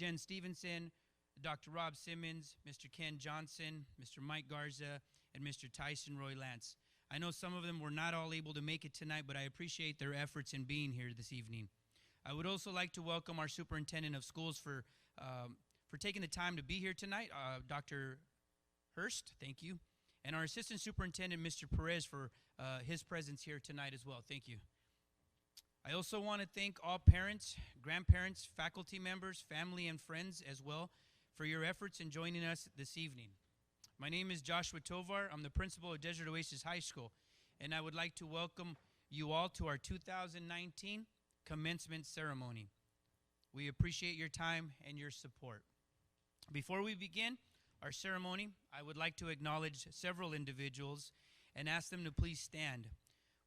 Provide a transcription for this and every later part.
Jen Stevenson, Dr. Rob Simmons, Mr. Ken Johnson, Mr. Mike Garza, and Mr. Tyson Roy Lance. I know some of them were not all able to make it tonight, but I appreciate their efforts in being here this evening. I would also like to welcome our superintendent of schools for taking the time to be here tonight, Dr. Hurst, thank you, and our assistant superintendent, Mr. Perez, for his presence here tonight as well. Thank you. I also want to thank all parents, grandparents, faculty members, family, and friends as well for your efforts in joining us this evening. My name is Joshua Tovar. I'm the principal of Desert Oasis High School, and I would like to welcome you all to our 2019 commencement ceremony. We appreciate your time and your support. Before we begin our ceremony, I would like to acknowledge several individuals and ask them to please stand.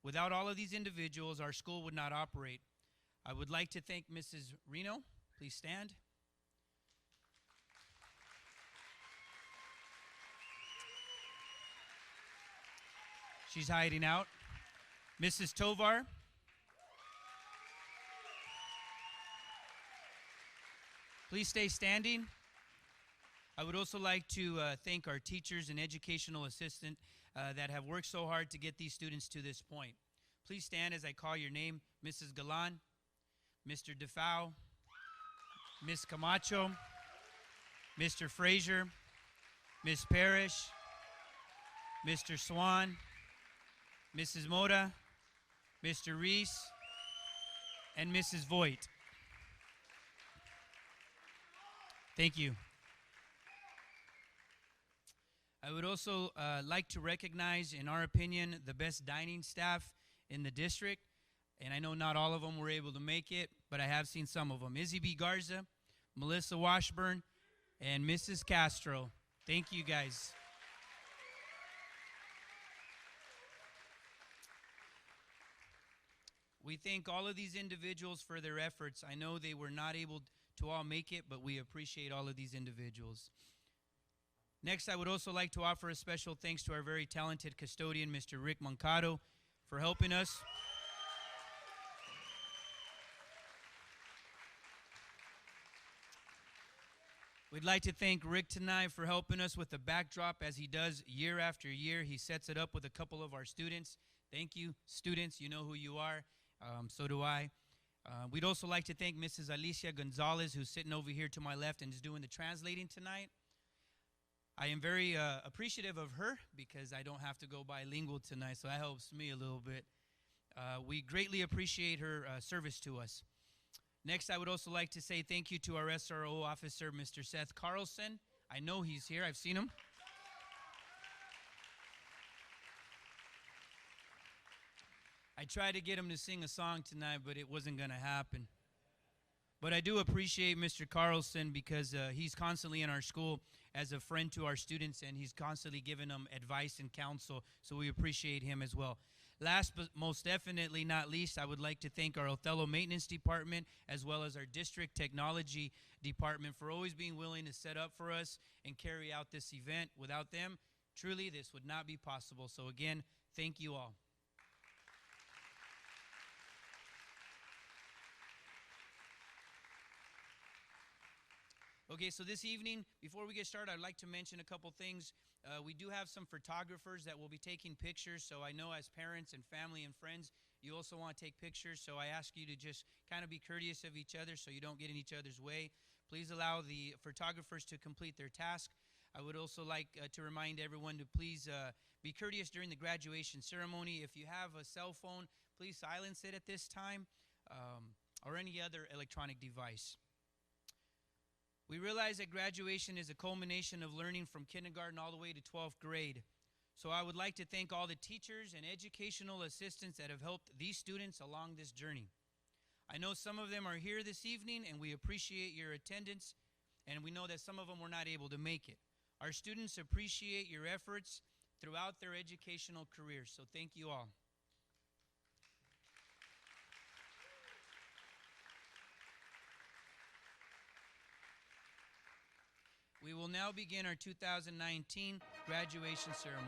Without all of these individuals, our school would not operate. I would like to thank Mrs. Reno. Please stand. She's hiding out. Mrs. Tovar. Please stay standing. I would also like to thank our teachers and educational assistant that have worked so hard to get these students to this point. Please stand as I call your name. Mrs. Galan, Mr. Defau, Ms. Camacho, Mr. Frazier, Ms. Parrish, Mr. Swan, Mrs. Mota, Mr. Reese, and Mrs. Voigt. Thank you. I would also like to recognize, in our opinion, the best dining staff in the district. And I know not all of them were able to make it, but I have seen some of them. Izzy B. Garza, Melissa Washburn, and Mrs. Castro. Thank you, guys. We thank all of these individuals for their efforts. I know they were not able to all make it, but we appreciate all of these individuals. Next, I would also like to offer a special thanks to our very talented custodian, Mr. Rick Moncado, for helping us. We'd like to thank Rick tonight for helping us with the backdrop as he does year after year. He sets it up with a couple of our students. Thank you, students. You know who you are. So do I. We'd also like to thank Mrs. Alicia Gonzalez, who's sitting over here to my left and is doing the translating tonight. I am very appreciative of her because I don't have to go bilingual tonight, so that helps me a little bit. We greatly appreciate her service to us. Next, I would also like to say thank you to our SRO officer, Mr. Seth Carlson. I know he's here. I've seen him. I tried to get him to sing a song tonight, but it wasn't going to happen. But I do appreciate Mr. Carlson because he's constantly in our school as a friend to our students, and he's constantly giving them advice and counsel, so we appreciate him as well. Last but most definitely not least, I would like to thank our Othello Maintenance Department as well as our District Technology Department for always being willing to set up for us and carry out this event. Without them, truly, this would not be possible. So again, thank you all. Okay, so this evening, before we get started, I'd like to mention a couple things. We do have some photographers that will be taking pictures, so I know as parents and family and friends, you also want to take pictures, so I ask you to just kind of be courteous of each other so you don't get in each other's way. Please allow the photographers to complete their task. I would also like to remind everyone to please be courteous during the graduation ceremony. If you have a cell phone, please silence it at this time, or any other electronic device. We realize that graduation is a culmination of learning from kindergarten all the way to 12th grade. So I would like to thank all the teachers and educational assistants that have helped these students along this journey. I know some of them are here this evening, and we appreciate your attendance, and we know that some of them were not able to make it. Our students appreciate your efforts throughout their educational careers, so thank you all. We will now begin our 2019 graduation ceremony.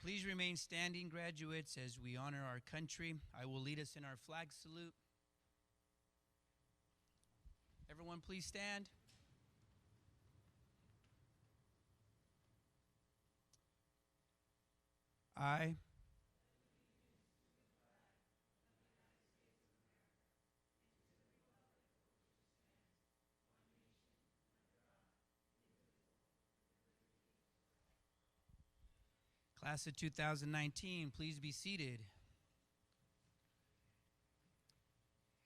Please remain standing, graduates, as we honor our country. I will lead us in our flag salute. Everyone, please stand. I Class of 2019, please be seated.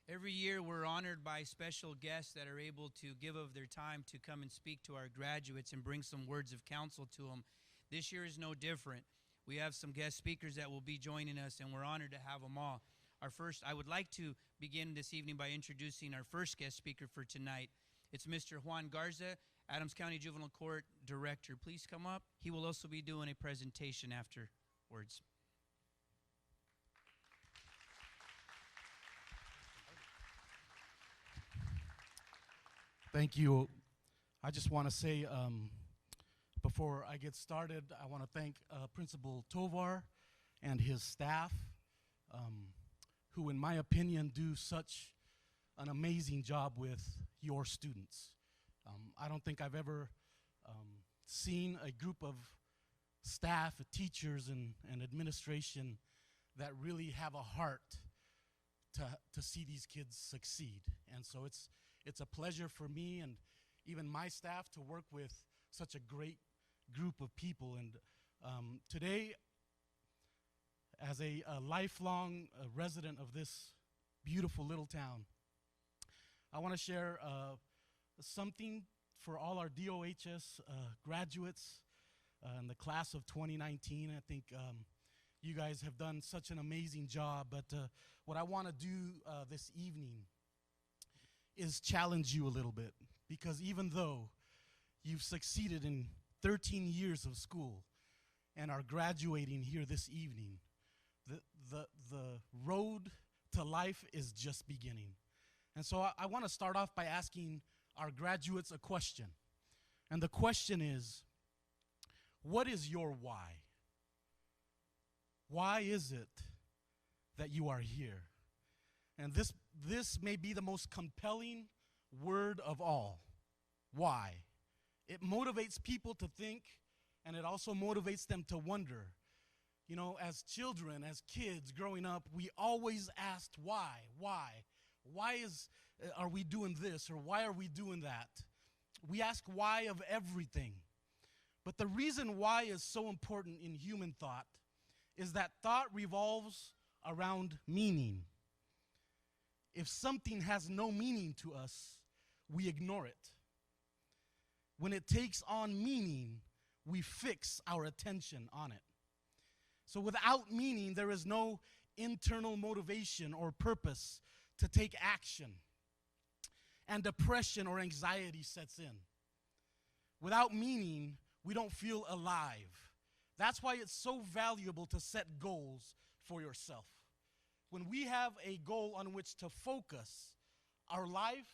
Every year we're honored by special guests that are able to give of their time to come and speak to our graduates and bring some words of counsel to them. This year is no different. We have some guest speakers that will be joining us, and we're honored to have them all. I would like to begin this evening by introducing our first guest speaker for tonight. It's Mr. Juan Garza, Adams County Juvenile Court Director. Please come up. He will also be doing a presentation afterwards. Thank you. I just want to say, before I get started, I want to thank Principal Tovar and his staff, who, in my opinion, do such an amazing job with your students. I don't think I've ever seen a group of staff, teachers, and administration that really have a heart to see these kids succeed. And so it's a pleasure for me and even my staff to work with such a great group of people. And today, as a lifelong resident of this beautiful little town, I want to share something for all our DOHS graduates in the class of 2019. I think you guys have done such an amazing job, but what I want to do this evening is challenge you a little bit, because even though you've succeeded in 13 years of school and are graduating here this evening, the road to life is just beginning. And so I want to start off by asking our graduates a question. And the question is, what is your why? Why is it that you are here? And this may be the most compelling word of all. Why? It motivates people to think, and it also motivates them to wonder. You know, as children, as kids growing up, we always asked why? Why are we doing this, or why are we doing that? We ask why of everything. But the reason why is so important in human thought is that thought revolves around meaning. If something has no meaning to us, we ignore it. When it takes on meaning, we fix our attention on it. So without meaning, there is no internal motivation or purpose to take action, and depression or anxiety sets in. Without meaning, we don't feel alive. That's why it's so valuable to set goals for yourself. When we have a goal on which to focus, our life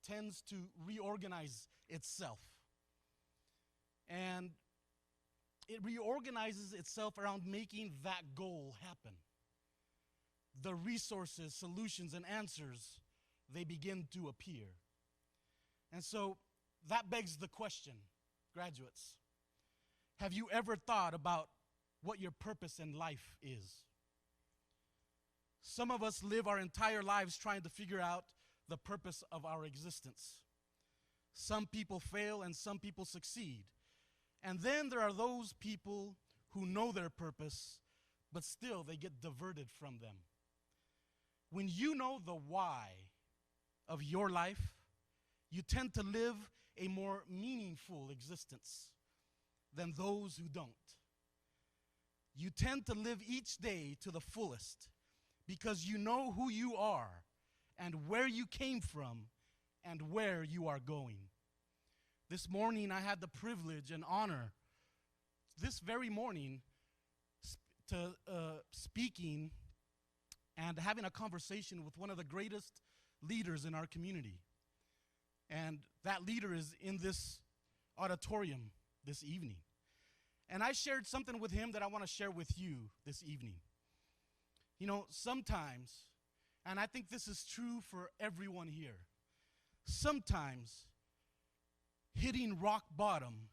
tends to reorganize itself. And it reorganizes itself around making that goal happen. The resources, solutions, and answers, they begin to appear. And so that begs the question, graduates, have you ever thought about what your purpose in life is? Some of us live our entire lives trying to figure out the purpose of our existence. Some people fail and some people succeed. And then there are those people who know their purpose, but still they get diverted from them. When you know the why of your life, you tend to live a more meaningful existence than those who don't. You tend to live each day to the fullest because you know who you are and where you came from and where you are going. This morning I had the privilege and honor, this very morning, speaking and having a conversation with one of the greatest leaders in our community. And that leader is in this auditorium this evening. And I shared something with him that I want to share with you this evening. You know, sometimes, and I think this is true for everyone here, sometimes hitting rock bottom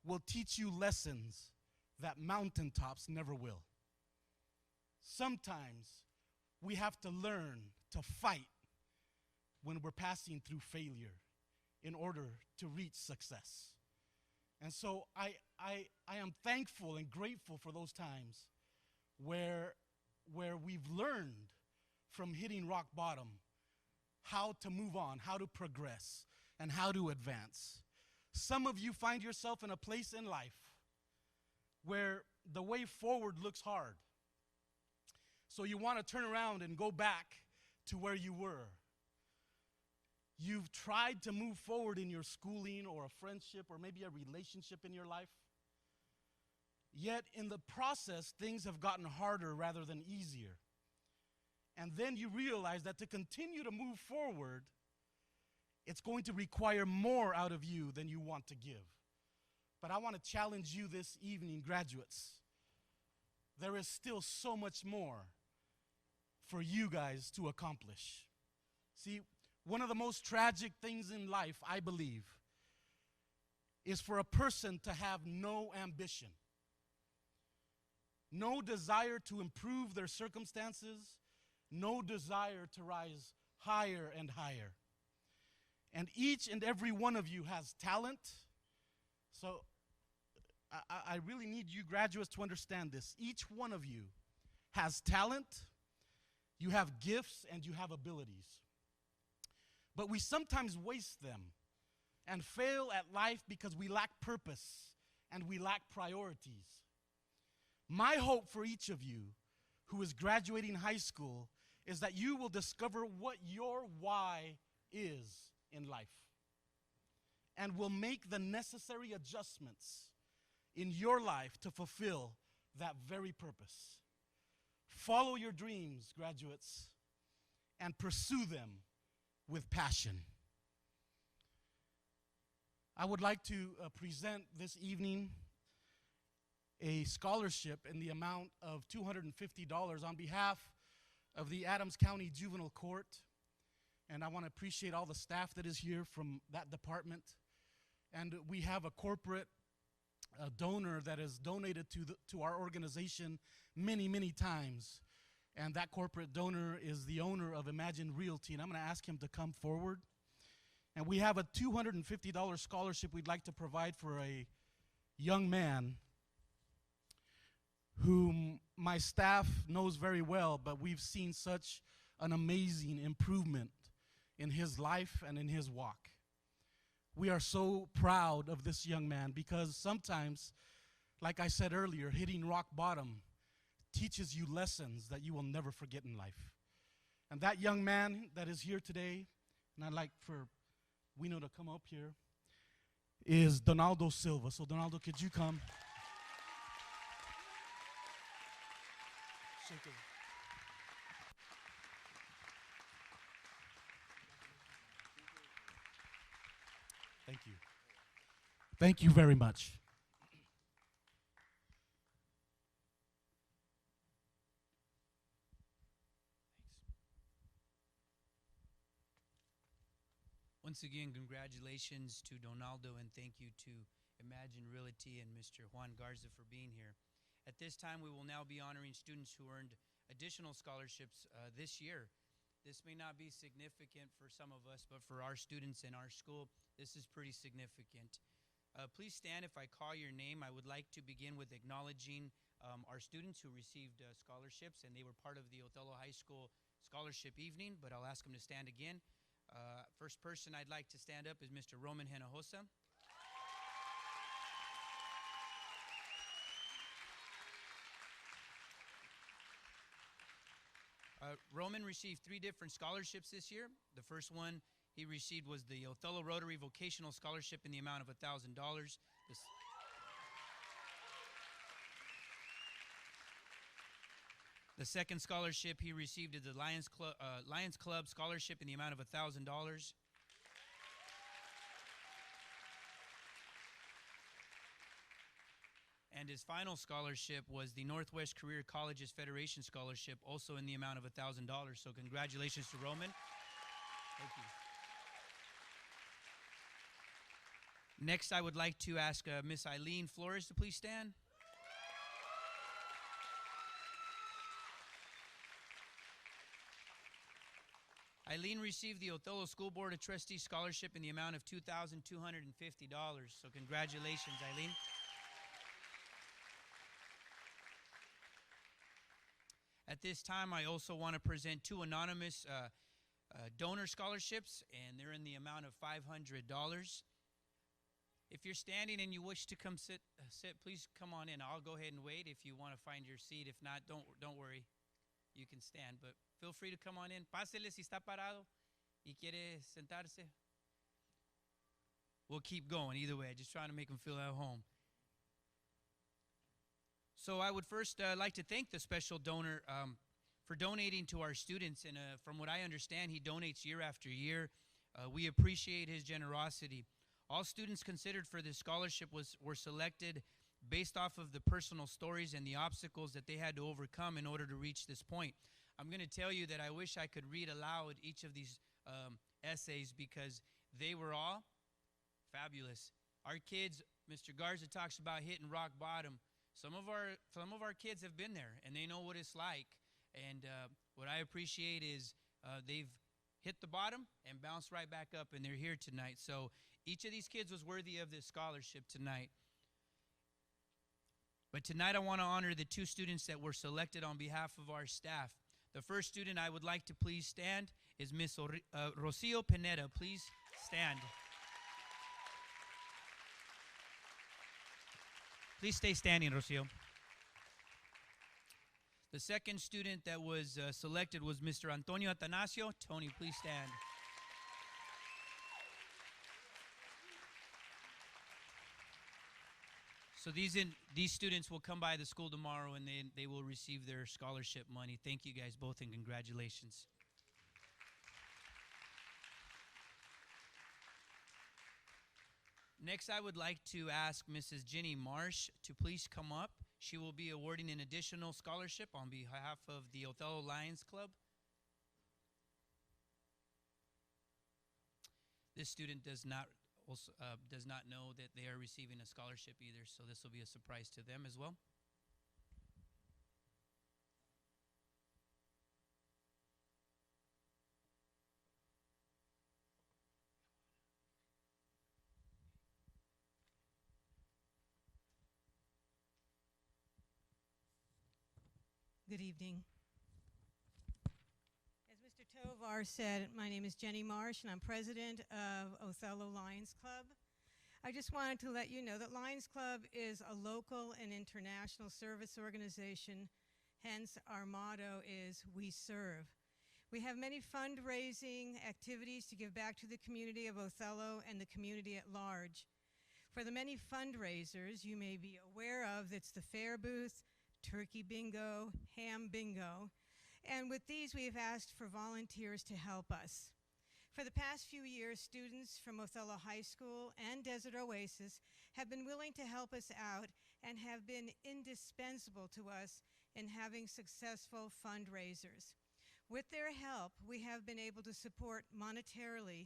will teach you lessons that mountaintops never will. Sometimes we have to learn to fight when we're passing through failure in order to reach success. And so I am thankful and grateful for those times where we've learned from hitting rock bottom how to move on, how to progress, and how to advance. Some of you find yourself in a place in life where the way forward looks hard. So you want to turn around and go back to where you were. You've tried to move forward in your schooling or a friendship or maybe a relationship in your life. Yet in the process, things have gotten harder rather than easier. And then you realize that to continue to move forward, it's going to require more out of you than you want to give. But I want to challenge you this evening, graduates. There is still so much more for you guys to accomplish. See, one of the most tragic things in life, I believe, is for a person to have no ambition, no desire to improve their circumstances, no desire to rise higher and higher. And each and every one of you has talent. So I really need you graduates to understand this. Each one of you has talent, you have gifts, and you have abilities. But we sometimes waste them and fail at life because we lack purpose and we lack priorities. My hope for each of you who is graduating high school is that you will discover what your why is in life and will make the necessary adjustments in your life to fulfill that very purpose. Follow your dreams, graduates, and pursue them with passion. I would like to present this evening a scholarship in the amount of $250 on behalf of the Adams County Juvenile Court. And I want to appreciate all the staff that is here from that department. And we have a corporate donor that has donated to our organization many, many times. And that corporate donor is the owner of Imagine Realty. And I'm going to ask him to come forward. And we have a $250 scholarship we'd like to provide for a young man whom my staff knows very well, but we've seen such an amazing improvement in his life and in his walk. We are so proud of this young man because sometimes, like I said earlier, hitting rock bottom teaches you lessons that you will never forget in life. And that young man that is here today, and I'd like for Wino to come up here, is Donaldo Silva. So Donaldo, could you come? Shake it. Thank you. Thank you very much. Once again, congratulations to Donaldo and thank you to Imagine Realty and Mr. Juan Garza for being here. At this time, we will now be honoring students who earned additional scholarships this year. This may not be significant for some of us, but for our students in our school, this is pretty significant. Please stand if I call your name. I would like to begin with acknowledging our students who received scholarships, and they were part of the Othello High School Scholarship Evening, but I'll ask them to stand again. First person I'd like to stand up is Mr. Roman Hinojosa. Roman received 3 different scholarships this year. The first one he received was the Othello Rotary Vocational Scholarship in the amount of $1,000. The second scholarship he received is the Lions Club Scholarship in the amount of $1,000. And his final scholarship was the Northwest Career Colleges Federation Scholarship, also in the amount of $1,000. So congratulations to Roman. Thank you. Next, I would like to ask Miss Eileen Flores to please stand. Eileen received the Othello School Board of Trustees Scholarship in the amount of $2,250. So congratulations, Eileen. At this time, I also want to present two anonymous donor scholarships, and they're in the amount of $500. If you're standing and you wish to come sit, please come on in. I'll go ahead and wait if you want to find your seat. If not, don't worry. You can stand, but feel free to come on in. Pásele si está parado y quiere sentarse. We'll keep going either way. Just trying to make them feel at home. So I would first like to thank the special donor for donating to our students. And from what I understand, he donates year after year. We appreciate his generosity. All students considered for this scholarship were selected based off of the personal stories and the obstacles that they had to overcome in order to reach this point. I'm going to tell you that I wish I could read aloud each of these essays because they were all fabulous. Our kids, Mr. Garza talks about hitting rock bottom. Some of our kids have been there, and they know what it's like. And what I appreciate is they've hit the bottom and bounced right back up, and they're here tonight. So each of these kids was worthy of this scholarship tonight. But tonight I want to honor the two students that were selected on behalf of our staff. The first student I would like to please stand is Miss Rocio Pineda. Please stand. Please stay standing, Rocio. The second student that was selected was Mr. Antonio Atanasio. Tony, please stand. So these students will come by the school tomorrow and they will receive their scholarship money. Thank you guys both and congratulations. Next, I would like to ask Mrs. Jenny Marsh to please come up. She will be awarding an additional scholarship on behalf of the Othello Lions Club. This student does not know that they are receiving a scholarship either, so this will be a surprise to them as well. Good evening. As Mr. Tovar said, my name is Jenny Marsh, and I'm president of Othello Lions Club. I just wanted to let you know that Lions Club is a local and international service organization, hence our motto is We Serve. We have many fundraising activities to give back to the community of Othello and the community at large. For the many fundraisers you may be aware of, it's the fair booth, turkey bingo, ham bingo, and with these we have asked for volunteers to help us. For the past few years, students from Othello High School and Desert Oasis have been willing to help us out and have been indispensable to us in having successful fundraisers. With their help, we have been able to support monetarily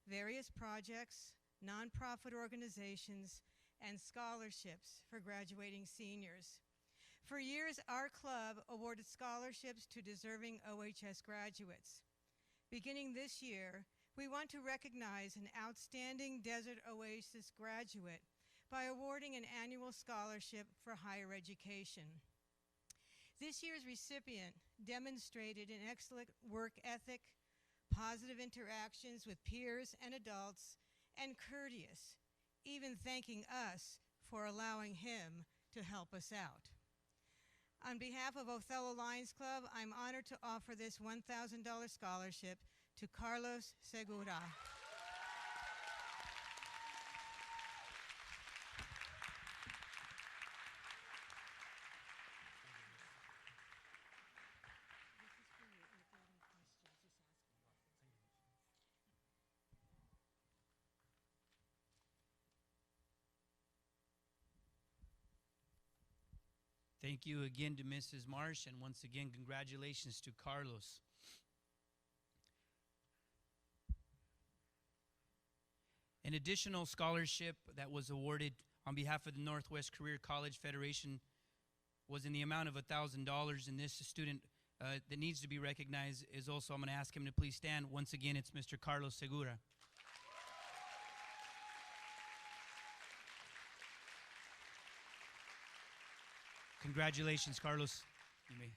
various projects, nonprofit organizations, and scholarships for graduating seniors. For years, our club awarded scholarships to deserving OHS graduates. Beginning this year, we want to recognize an outstanding Desert Oasis graduate by awarding an annual scholarship for higher education. This year's recipient demonstrated an excellent work ethic, positive interactions with peers and adults, and courteous, even thanking us for allowing him to help us out. On behalf of Othello Lions Club, I'm honored to offer this $1,000 scholarship to Carlos Segura. Thank you again to Mrs. Marsh, and once again, congratulations to Carlos. An additional scholarship that was awarded on behalf of the Northwest Career College Federation was in the amount of $1,000, and this student that needs to be recognized is also, I'm going to ask him to please stand. Once again, it's Mr. Carlos Segura. Congratulations, Carlos. You may.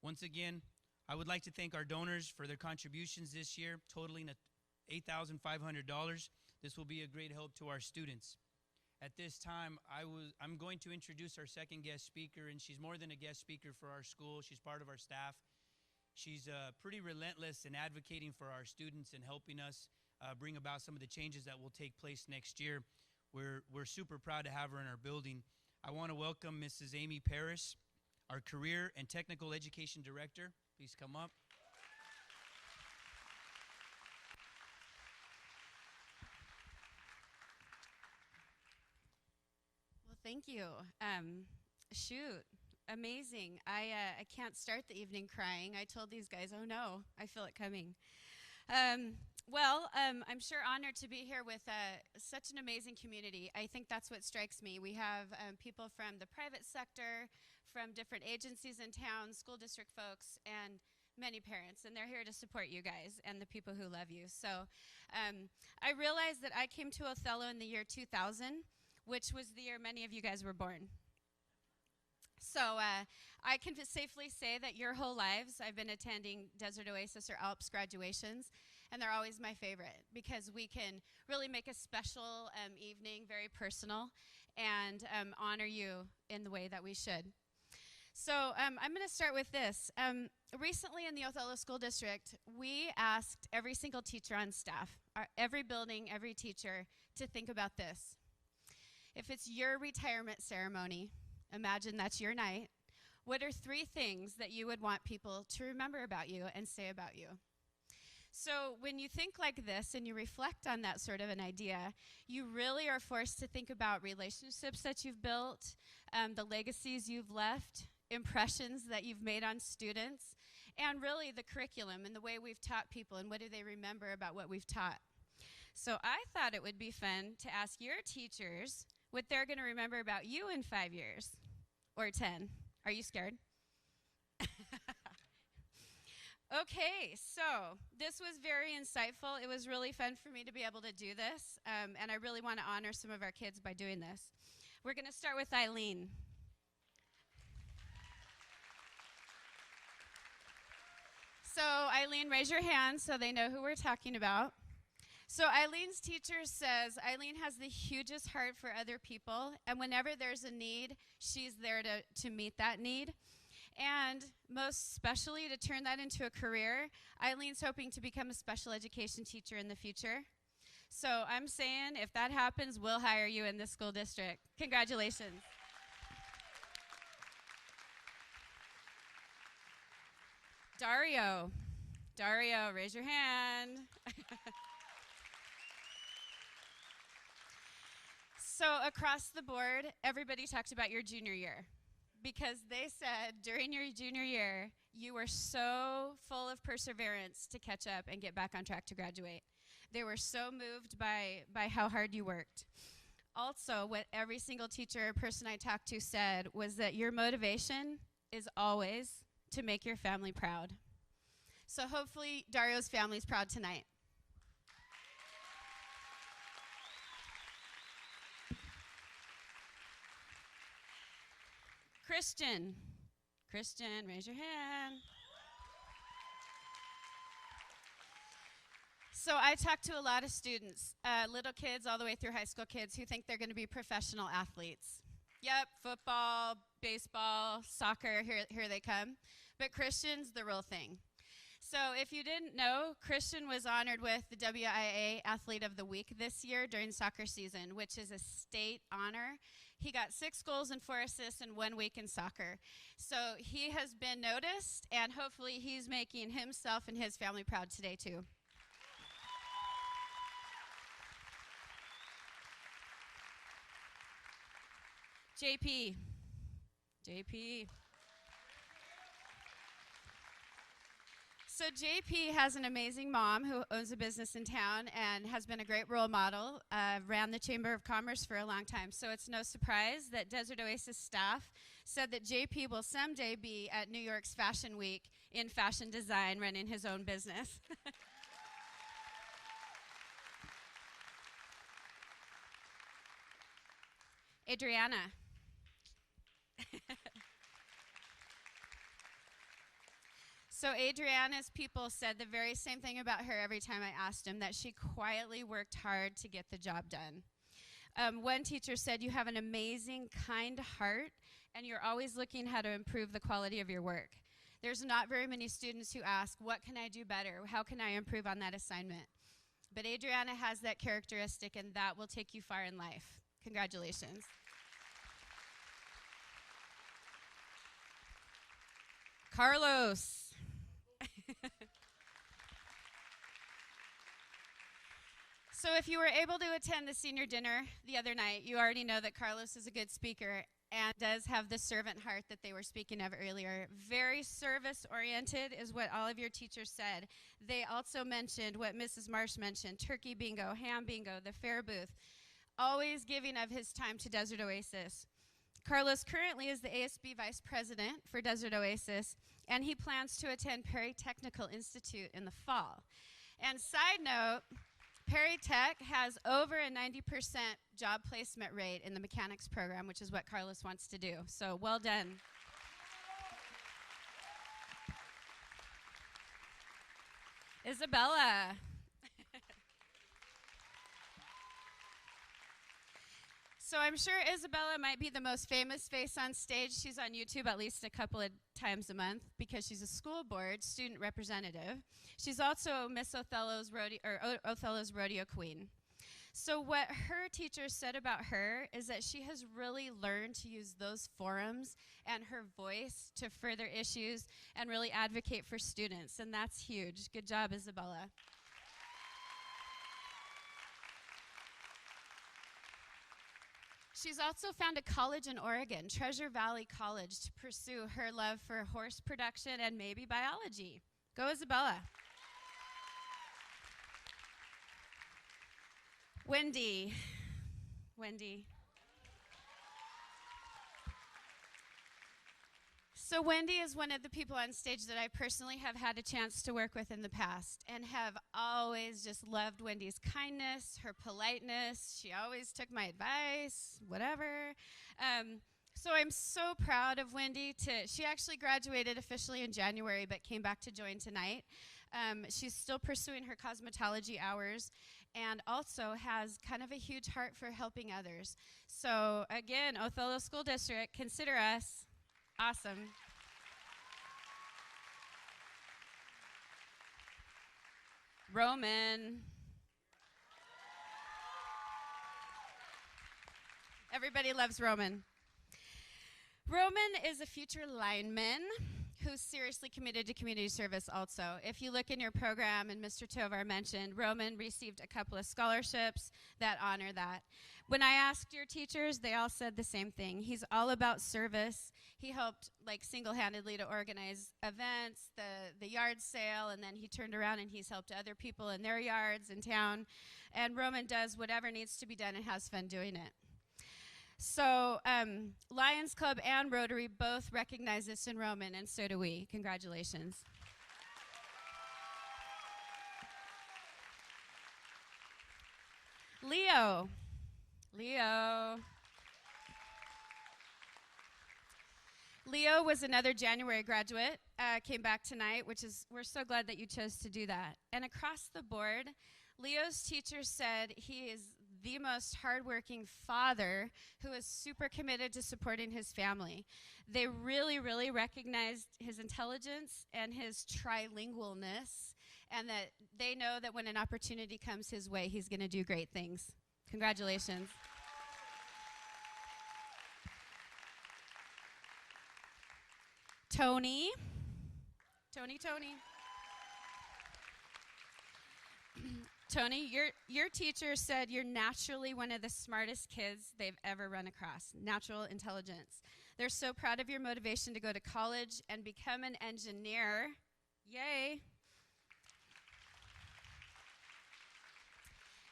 Once again, I would like to thank our donors for their contributions this year, totaling $8,500. This will be a great help to our students. At this time, I'm going to introduce our second guest speaker, and she's more than a guest speaker for our school. She's part of our staff. She's pretty relentless in advocating for our students and helping us bring about some of the changes that will take place next year. We're super proud to have her in our building. I want to welcome Mrs. Amy Parrish, our Career and Technical Education Director. Please come up. Well, thank you. Shoot, amazing. I can't start the evening crying. I told these guys, oh no, I feel it coming. I'm sure honored to be here with such an amazing community. I think that's what strikes me. We have people from the private sector, from different agencies in town, school district folks, and many parents, and they're here to support you guys and the people who love you. So I realized that I came to Othello in the year 2000, which was the year many of you guys were born. So I can safely say that your whole lives I've been attending Desert Oasis or Alps graduations, and they're always my favorite because we can really make a special evening very personal and honor you in the way that we should. So I'm going to start with this. Recently in the Othello School District, we asked every single teacher on staff, every building, every teacher, to think about this. If it's your retirement ceremony, imagine that's your night, what are 3 things that you would want people to remember about you and say about you? So when you think like this and you reflect on that sort of an idea, you really are forced to think about relationships that you've built, the legacies you've left, impressions that you've made on students, and really the curriculum and the way we've taught people and what do they remember about what we've taught. So I thought it would be fun to ask your teachers what they're going to remember about you in 5 years or 10. Are you scared? Okay, so this was very insightful. It was really fun for me to be able to do this, and I really want to honor some of our kids by doing this. We're going to start with Eileen. So Eileen, raise your hand so they know who we're talking about. So Eileen's teacher says Eileen has the hugest heart for other people, and whenever there's a need, she's there to meet that need. And most especially to turn that into a career, Eileen's hoping to become a special education teacher in the future. So I'm saying if that happens, we'll hire you in this school district. Congratulations. Dario, raise your hand. So across the board, everybody talked about your junior year because they said during your junior year, you were so full of perseverance to catch up and get back on track to graduate. They were so moved by how hard you worked. Also, what every single teacher or person I talked to said was that your motivation is always to make your family proud. So hopefully Dario's family's proud tonight. Christian, raise your hand. So I talk to a lot of students, little kids all the way through high school kids who think they're going to be professional athletes. Yep, football, baseball, soccer, here they come. But Christian's the real thing. So if you didn't know, Christian was honored with the WIA Athlete of the Week this year during soccer season, which is a state honor. He got 6 goals and 4 assists in 1 week in soccer. So he has been noticed, and hopefully he's making himself and his family proud today too. JP. JP. So JP has an amazing mom who owns a business in town and has been a great role model, ran the Chamber of Commerce for a long time. So it's no surprise that Desert Oasis staff said that JP will someday be at New York's Fashion Week in fashion design, running his own business. Adriana. So Adriana's people said the very same thing about her every time I asked them, that she quietly worked hard to get the job done. One teacher said, you have an amazing, kind heart, and you're always looking how to improve the quality of your work. There's not very many students who ask, what can I do better? How can I improve on that assignment? But Adriana has that characteristic, and that will take you far in life. Congratulations. Carlos. So if you were able to attend the senior dinner the other night, you already know that Carlos is a good speaker and does have the servant heart that they were speaking of earlier. Very service-oriented is what all of your teachers said. They also mentioned what Mrs. Marsh mentioned, turkey bingo, ham bingo, the fair booth, always giving of his time to Desert Oasis. Carlos currently is the ASB Vice President for Desert Oasis, and he plans to attend Perry Technical Institute in the fall. And side note, Perry Tech has over a 90% job placement rate in the mechanics program, which is what Carlos wants to do. So well done. Isabella. So I'm sure Isabella might be the most famous face on stage. She's on YouTube at least a couple of times a month because she's a school board student representative. She's also Miss Othello's rodeo queen. So what her teachers said about her is that she has really learned to use those forums and her voice to further issues and really advocate for students, and that's huge. Good job, Isabella. She's also found a college in Oregon, Treasure Valley College, to pursue her love for horse production and maybe biology. Go, Isabella. Wendy. Wendy. So Wendy is one of the people on stage that I personally have had a chance to work with in the past and have always just loved Wendy's kindness, her politeness. She always took my advice, whatever. So I'm so proud of Wendy. She actually graduated officially in January but came back to join tonight. She's still pursuing her cosmetology hours and also has kind of a huge heart for helping others. So again, Othello School District, consider us. Awesome. Roman. Everybody loves Roman. Roman is a future lineman who's seriously committed to community service also. If you look in your program, and Mr. Tovar mentioned, Roman received a couple of scholarships that honor that. When I asked your teachers, they all said the same thing. He's all about service. He helped single-handedly to organize events, the yard sale, and then he turned around and he's helped other people in their yards in town. And Roman does whatever needs to be done and has fun doing it. So Lions Club and Rotary both recognize this in Roman, and so do we. Congratulations. Leo. Leo was another January graduate, came back tonight, we're so glad that you chose to do that. And across the board, Leo's teacher said he is the most hardworking father who is super committed to supporting his family. They really, really recognized his intelligence and his trilingualness, and that they know that when an opportunity comes his way, he's going to do great things. Congratulations. Tony. Tony, your teacher said you're naturally one of the smartest kids they've ever run across. Natural intelligence. They're so proud of your motivation to go to college and become an engineer. Yay.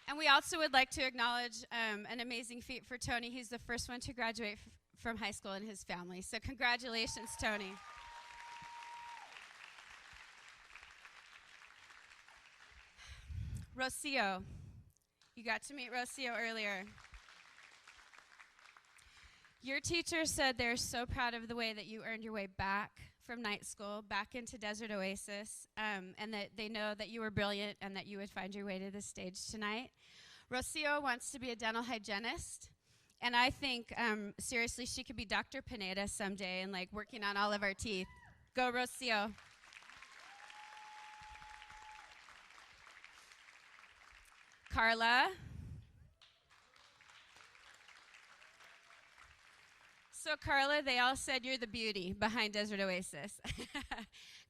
And we also would like to acknowledge an amazing feat for Tony. He's the first one to graduate from high school in his family. So congratulations, Tony. Rocio. You got to meet Rocio earlier. Your teacher said they're so proud of the way that you earned your way back from night school, back into Desert Oasis, and that they know that you were brilliant and that you would find your way to the stage tonight. Rocio wants to be a dental hygienist, and I think, seriously, she could be Dr. Pineda someday and, like, working on all of our teeth. Go, Rocio. Carla. So Carla, they all said you're the beauty behind Desert Oasis.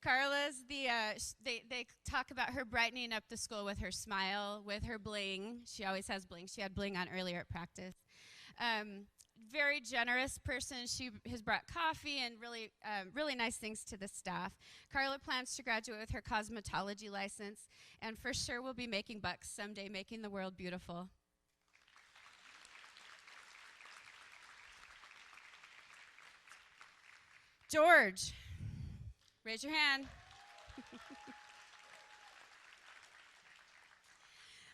Carla's they talk about her brightening up the school with her smile, with her bling. She always has bling. She had bling on earlier at practice. Very generous person. She has brought coffee and really nice things to the staff. Carla plans to graduate with her cosmetology license, and for sure will be making bucks someday, making the world beautiful. George, raise your hand.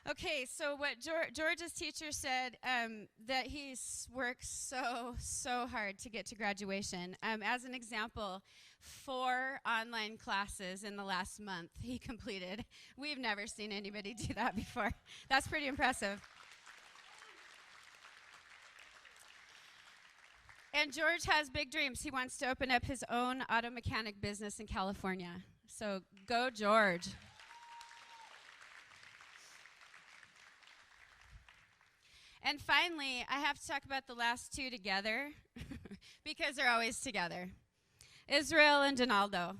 Okay, so what George's teacher said, that he works so hard to get to graduation. As an example, 4 online classes in the last month he completed. We've never seen anybody do that before. That's pretty impressive. And George has big dreams. He wants to open up his own auto mechanic business in California. So go, George. And finally, I have to talk about the last 2 together because they're always together. Israel and Donaldo.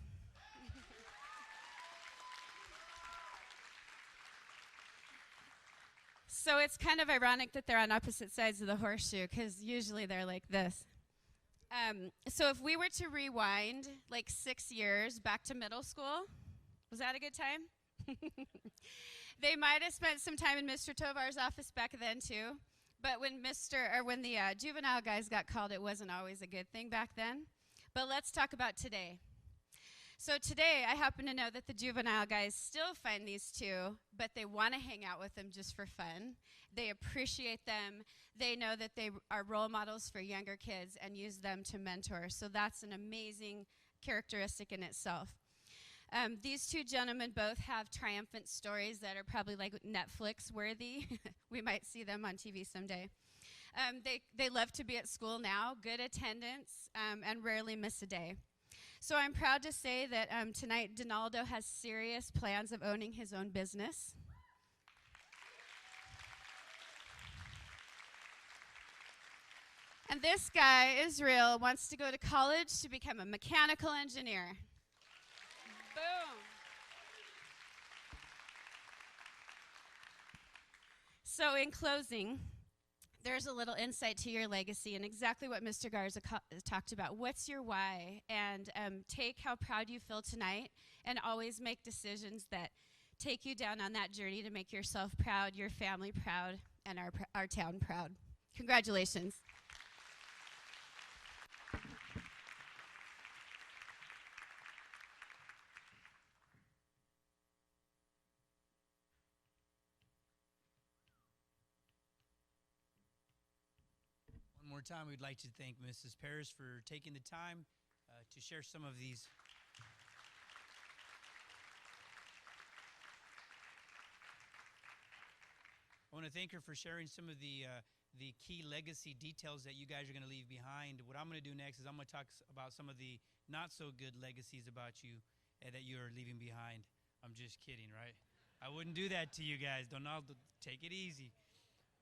So it's kind of ironic that they're on opposite sides of the horseshoe because usually they're like this. So if we were to rewind like 6 years back to middle school, was that a good time? They might have spent some time in Mr. Tovar's office back then too, but when the juvenile guys got called, it wasn't always a good thing back then. But let's talk about today. So today, I happen to know that the juvenile guys still find these 2, but they want to hang out with them just for fun. They appreciate them. They know that they are role models for younger kids and use them to mentor. So that's an amazing characteristic in itself. These 2 gentlemen both have triumphant stories that are probably like Netflix worthy. We might see them on TV someday. They love to be at school now, good attendance, and rarely miss a day. So I'm proud to say that tonight Donaldo has serious plans of owning his own business. And this guy, Israel, wants to go to college to become a mechanical engineer. Boom. So in closing, there's a little insight to your legacy and exactly what Mr. Garza talked about. What's your why? And take how proud you feel tonight and always make decisions that take you down on that journey to make yourself proud, your family proud, and our town proud. Congratulations. One more time, we'd like to thank Mrs. Paris for taking the time to share some of these. I want to thank her for sharing some of the key legacy details that you guys are going to leave behind. What I'm going to do next is I'm going to talk about some of the not so good legacies about you that you are leaving behind. I'm just kidding, right? I wouldn't do that to you guys. Donaldo, take it easy.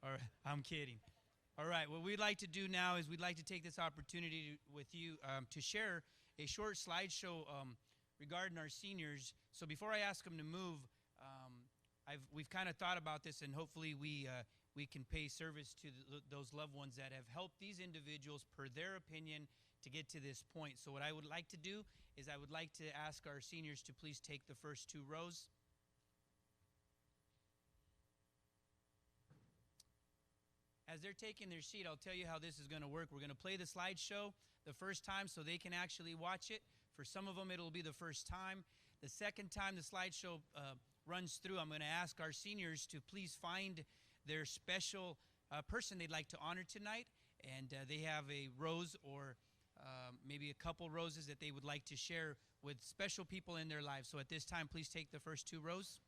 Or I'm kidding. All right, what we'd like to do now is we'd like to take this opportunity with you to share a short slideshow regarding our seniors. So before I ask them to move, we've kind of thought about this, and hopefully we can pay service to those loved ones that have helped these individuals, per their opinion, to get to this point. So what I would like to do is I would like to ask our seniors to please take the first 2 rows. As they're taking their seat, I'll tell you how this is going to work. We're going to play the slideshow the first time so they can actually watch it. For some of them, it'll be the first time. The second time the slideshow runs through, I'm going to ask our seniors to please find their special person they'd like to honor tonight. And they have a rose or maybe a couple roses that they would like to share with special people in their lives. So at this time, please take the first 2 rows.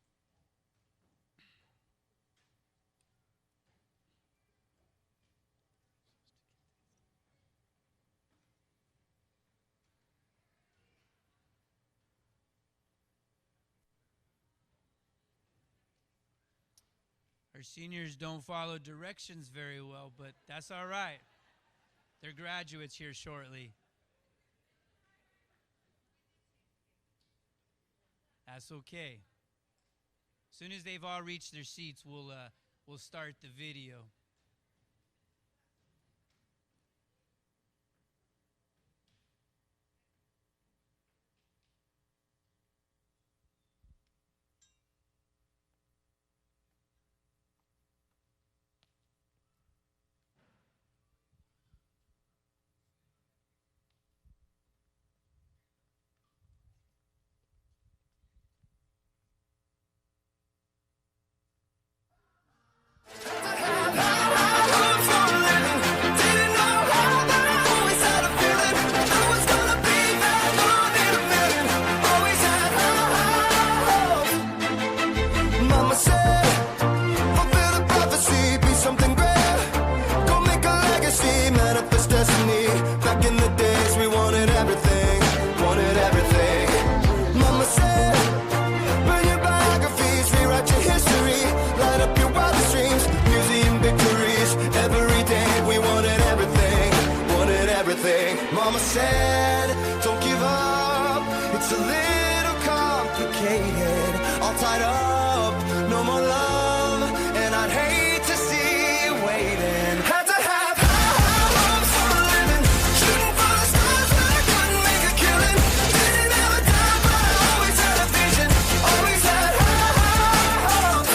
Our seniors don't follow directions very well, but that's all right. They're graduates here shortly. That's okay. As soon as they've all reached their seats, we'll start the video. Mama said, don't give up, it's a little complicated, all tied up, no more love, and I'd hate to see you waiting. Had to have high hopes for a living, shooting for the stars when I couldn't make a killing, didn't have a dime but I always had a vision, always had high hopes.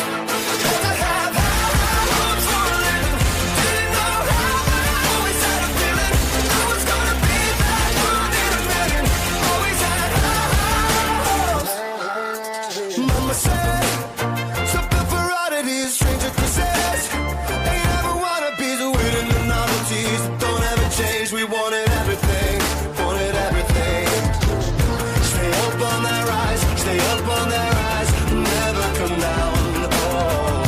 Had to have high hopes for a living, didn't know how but I always had a feeling I was gonna be that one in a million, always had high hopes. Mama said, something for oddities, stranger kisses, ain't ever wannabes, waiting the novelties that don't ever change. We wanted everything, wanted everything. Stay up on that rise, stay up on that rise, never come down. Oh,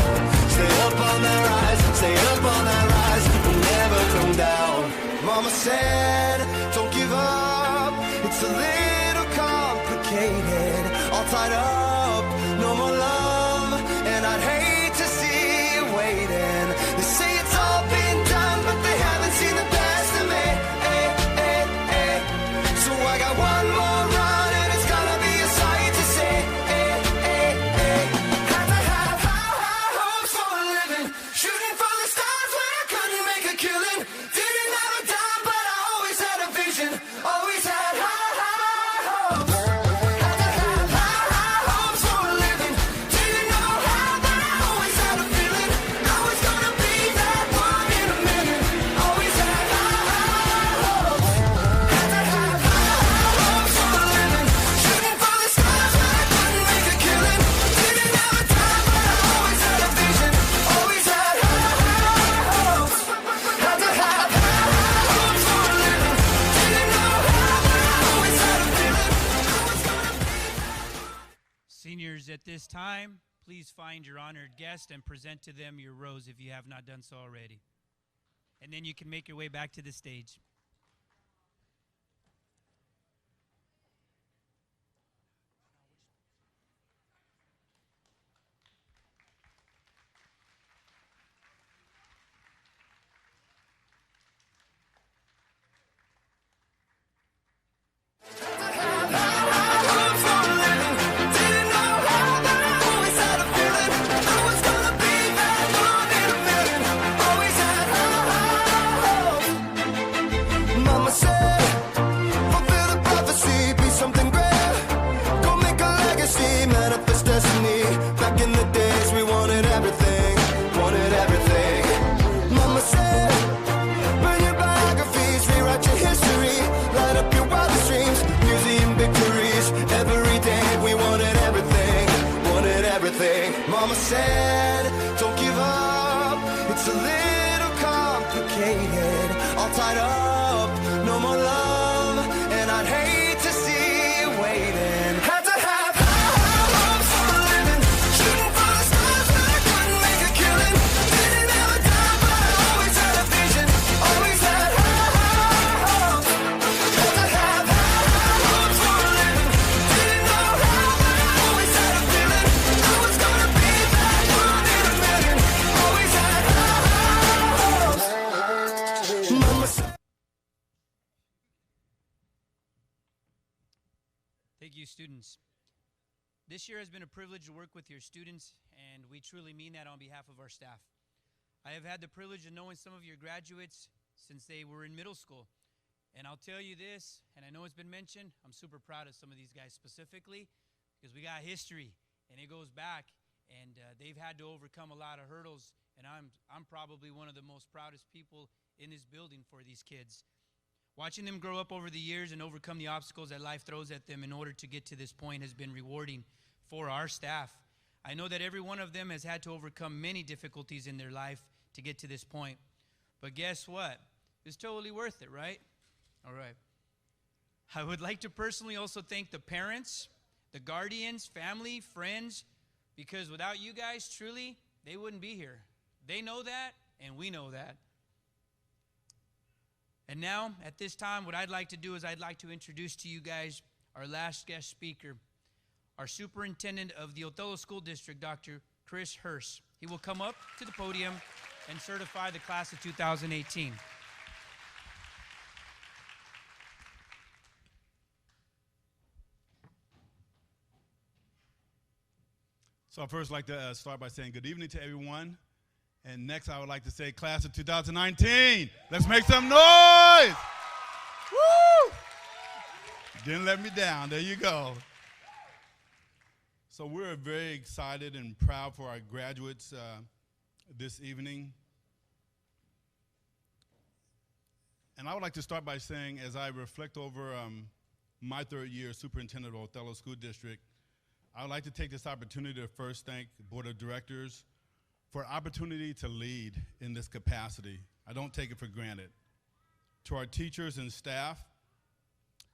stay up on that rise, stay up on that rise, never come down. Mama said, don't give up, it's a little complicated, all tied up, no more love, and I'd hate to see you waiting. They say it's all been done, but they haven't seen the best of me. So I got one more run, and it's gonna be a sight to see. Had to have high hopes for a living, shooting for the stars when I couldn't make a killing. Didn't have a dime, but I always had a vision, always had high hopes. Had to have high hopes for a living, didn't know how, but I always had a feeling I was gonna be that one in a million, always had high hopes. Had to have high hopes for a living, shooting for the stars when I couldn't make a killing. Didn't have a dime, but I always had a vision, always had high hopes. Had to have high hopes for a living, didn't know how, but I always had a feeling I was gonna be that one. Seniors, at this time, please find your honored guest and present to them your rose if you have not done so already. And then you can make your way back to the stage. Hopes for a living, didn't know how, but I always had a feeling Mama said, don't give up, it's a little complicated. All tied up, no more love, and I'd hate to see you waiting. Had to have high hopes for a living, shooting for the stars when I couldn't make a killing. Didn't ever die, but I always had a vision, always had high hopes. Had to have high hopes for a living, didn't know how, but I always had a feeling I was gonna be that one in a million. Always had high hopes. Mama said. Thank you, students. This year has been a privilege to work with your students, and we truly mean that on behalf of our staff. I have had the privilege of knowing some of your graduates since they were in middle school. And I'll tell you this, and I know it's been mentioned, I'm super proud of some of these guys specifically because we got history, and it goes back, and they've had to overcome a lot of hurdles, and I'm probably one of the most proudest people in this building for these kids. Watching them grow up over the years and overcome the obstacles that life throws at them in order to get to this point has been rewarding for our staff. I know that every one of them has had to overcome many difficulties in their life to get to this point. But guess what? It's totally worth it, right? All right. I would like to personally also thank the parents, the guardians, family, friends, because without you guys, truly, they wouldn't be here. They know that, and we know that. And now, at this time, what I'd like to do is I'd like to introduce to you guys our last guest speaker, our superintendent of the Othello School District, Dr. Chris Hurst. He will come up to the podium and certify the class of 2018. So I'd first like to start by saying good evening to everyone. And next I would like to say class of 2019. Let's make some noise. Woo! Didn't let me down. There you go. So we're very excited and proud for our graduates this evening. And I would like to start by saying, as I reflect over my third year as superintendent of Othello School District, I would like to take this opportunity to first thank the Board of Directors for opportunity to lead in this capacity. I don't take it for granted. To our teachers and staff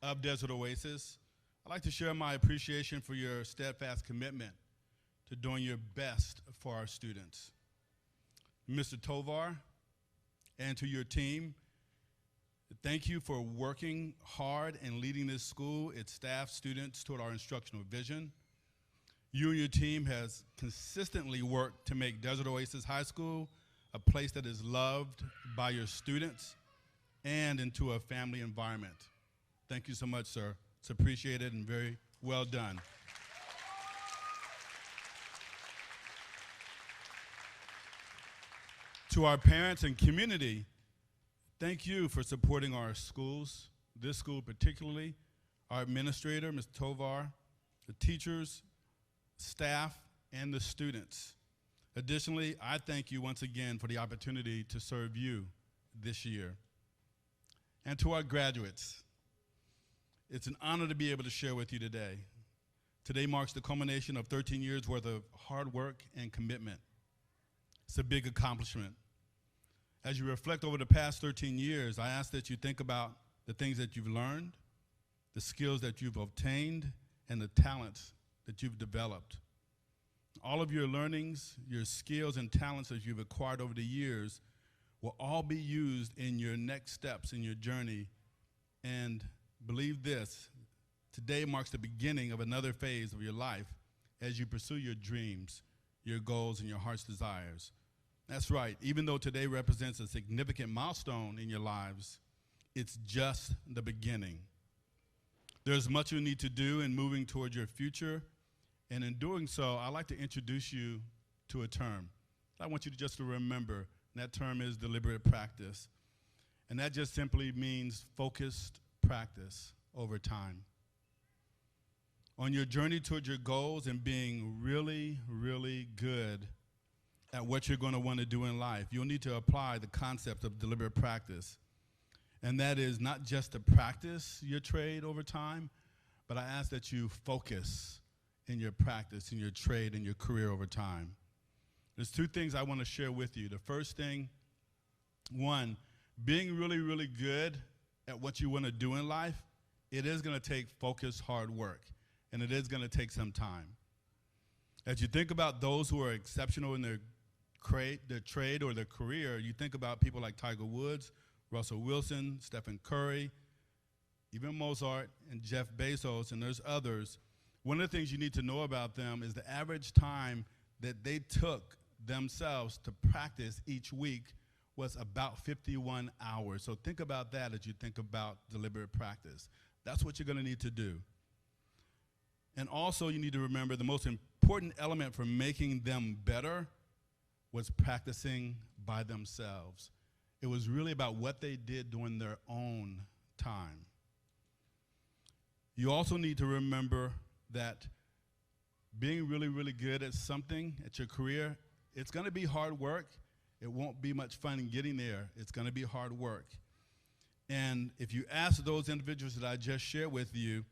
of Desert Oasis, I'd like to share my appreciation for your steadfast commitment to doing your best for our students. Mr. Tovar, and to your team, thank you for working hard and leading this school, its staff, students, toward our instructional vision. You and your team has consistently worked to make Desert Oasis High School a place that is loved by your students and into a family environment. Thank you so much, sir. It's appreciated and very well done. To our parents and community, thank you for supporting our schools, this school particularly, our administrator, Mr. Tovar, the teachers, staff, and the students. Additionally, I thank you once again for the opportunity to serve you this year. And to our graduates, it's an honor to be able to share with you today. Today marks the culmination of 13 years worth of hard work and commitment. It's a big accomplishment. As you reflect over the past 13 years, I ask that you think about the things that you've learned, the skills that you've obtained, and the talents that you've developed. All of your learnings, your skills and talents that you've acquired over the years will all be used in your next steps in your journey. And believe this, today marks the beginning of another phase of your life as you pursue your dreams, your goals, and your heart's desires. That's right, even though today represents a significant milestone in your lives, it's just the beginning. There's much you need to do in moving towards your future. And in doing so, I'd like to introduce you to a term. I want you to just remember, and that term is deliberate practice. And that just simply means focused practice over time. On your journey towards your goals and being really, really good at what you're going to want to do in life, you'll need to apply the concept of deliberate practice. And that is not just to practice your trade over time, but I ask that you focus in your practice, in your trade, in your career over time. There's two things I want to share with you. The first thing, one, being really, really good at what you want to do in life, it is going to take focused, hard work, and it is going to take some time. As you think about those who are exceptional in their trade or their career, you think about people like Tiger Woods, Russell Wilson, Stephen Curry, even Mozart and Jeff Bezos, and there's others. One of the things you need to know about them is the average time that they took themselves to practice each week was about 51 hours. So think about that as you think about deliberate practice. That's what you're going to need to do. And also you need to remember the most important element for making them better was practicing by themselves. It was really about what they did during their own time. You also need to remember that being really, really good at something, at your career, it's going to be hard work. It won't be much fun in getting there. It's going to be hard work. And if you ask those individuals that I just shared with you,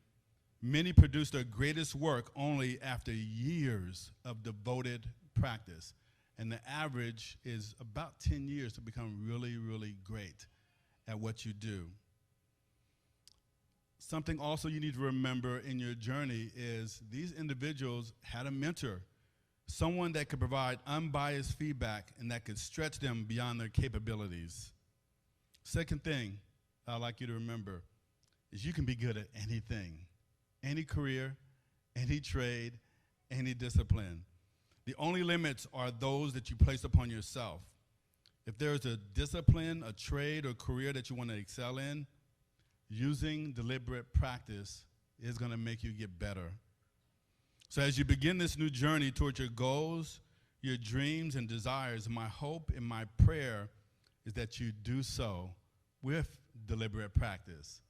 many produce their greatest work only after years of devoted practice. And the average is about 10 years to become really, really great at what you do. Something also you need to remember in your journey is these individuals had a mentor, someone that could provide unbiased feedback and that could stretch them beyond their capabilities. Second thing I'd like you to remember is you can be good at anything, any career, any trade, any discipline. The only limits are those that you place upon yourself. If there's a discipline, a trade, or career that you want to excel in, using deliberate practice is going to make you get better. So as you begin this new journey towards your goals, your dreams, and desires, my hope and my prayer is that you do so with deliberate practice.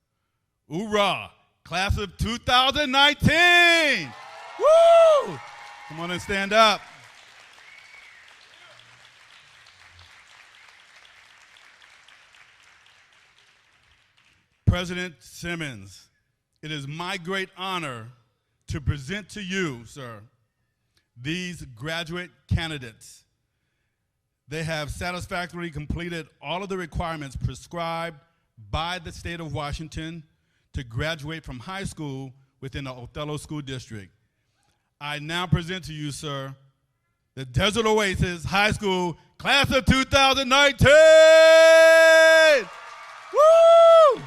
Hoorah! Class of 2019! Woo! Come on and stand up. President Simmons, it is my great honor to present to you, sir, these graduate candidates. They have satisfactorily completed all of the requirements prescribed by the state of Washington to graduate from high school within the Othello School District. I now present to you, sir, the Desert Oasis High School Class of 2019! Woo!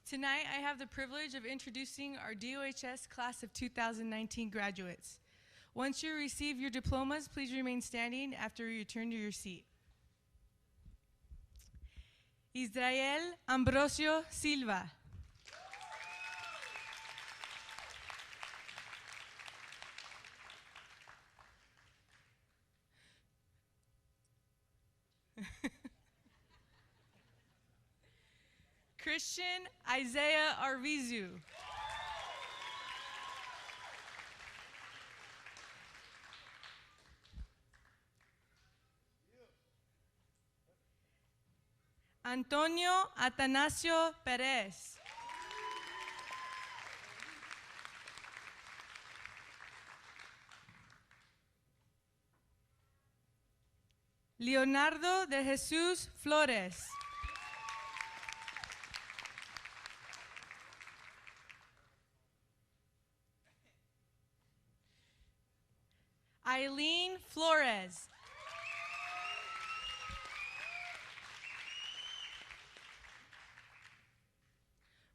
Tonight, I have the privilege of introducing our DOHS Class of 2019 graduates. Once you receive your diplomas, please remain standing after you return to your seat. Israel Ambrosio Silva. Christian Isaiah Arvizu. Antonio Atanasio Perez. Leonardo de Jesús Flores. Eileen Flores.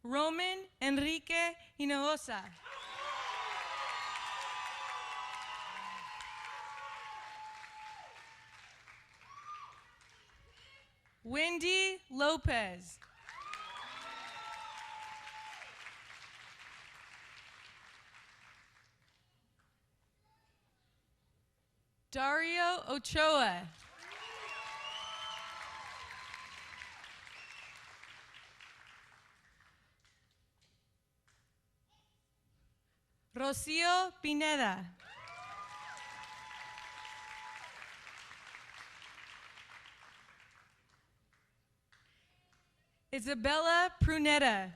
Roman Enrique Hinojosa. Wendy Lopez. Dario Ochoa. Rocio Pineda. Isabella Prunetta.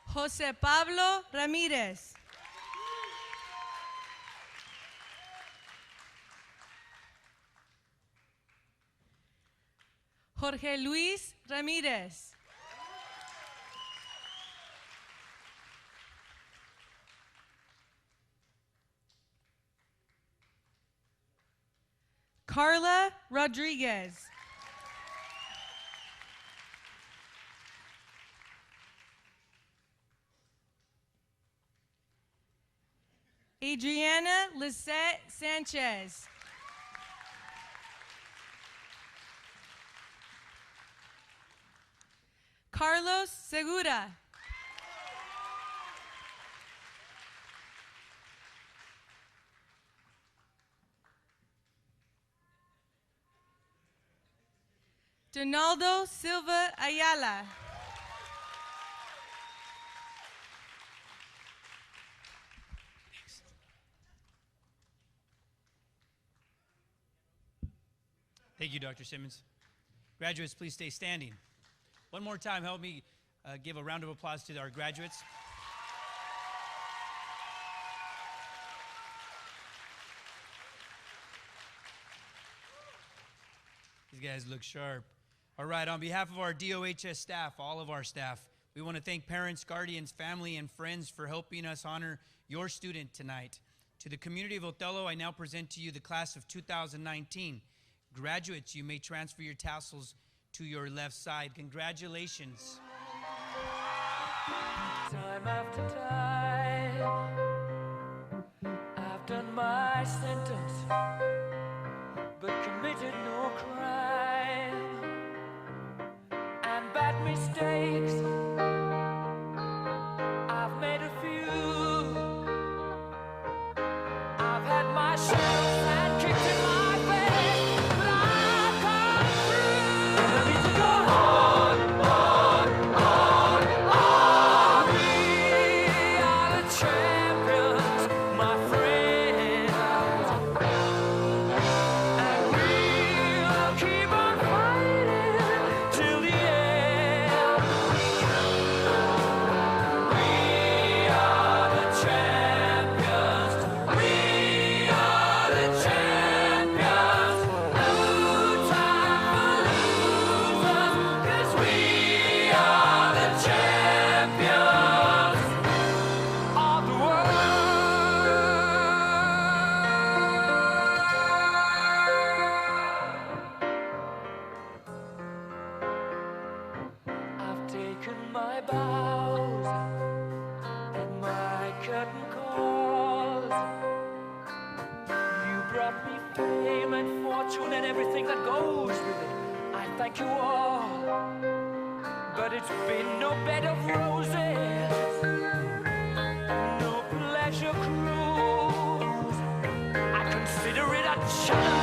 Jose Pablo Ramirez. Jorge Luis Ramirez. Carla Rodriguez. Adriana Lisette Sanchez. Carlos Segura. Donaldo Silva Ayala. Thank you, Dr. Simmons. Graduates, please stay standing. One more time, help me give a round of applause to our graduates. These guys look sharp. All right, on behalf of our DOHS staff, all of our staff, we want to thank parents, guardians, family, and friends for helping us honor your student tonight. To the community of Othello, I now present to you the class of 2019. Graduates, you may transfer your tassels to your left side. Congratulations. Time after time, I've done my sentence, but committed no crime. And bad mistakes, I've made a few. I've had my share of and kicked in my face, but I've come through. I need to go on, on, on, on. We are the champions, my friends, and we'll keep on fighting till the end. We are the champions. We are the champions. No time for losers, 'cause we are the champions of the world. I've taken my bows and my curtain calls. You brought me fame and fortune and everything that goes with it. I thank you all, but it's been no bed of roses, no pleasure cruise. I consider it a challenge.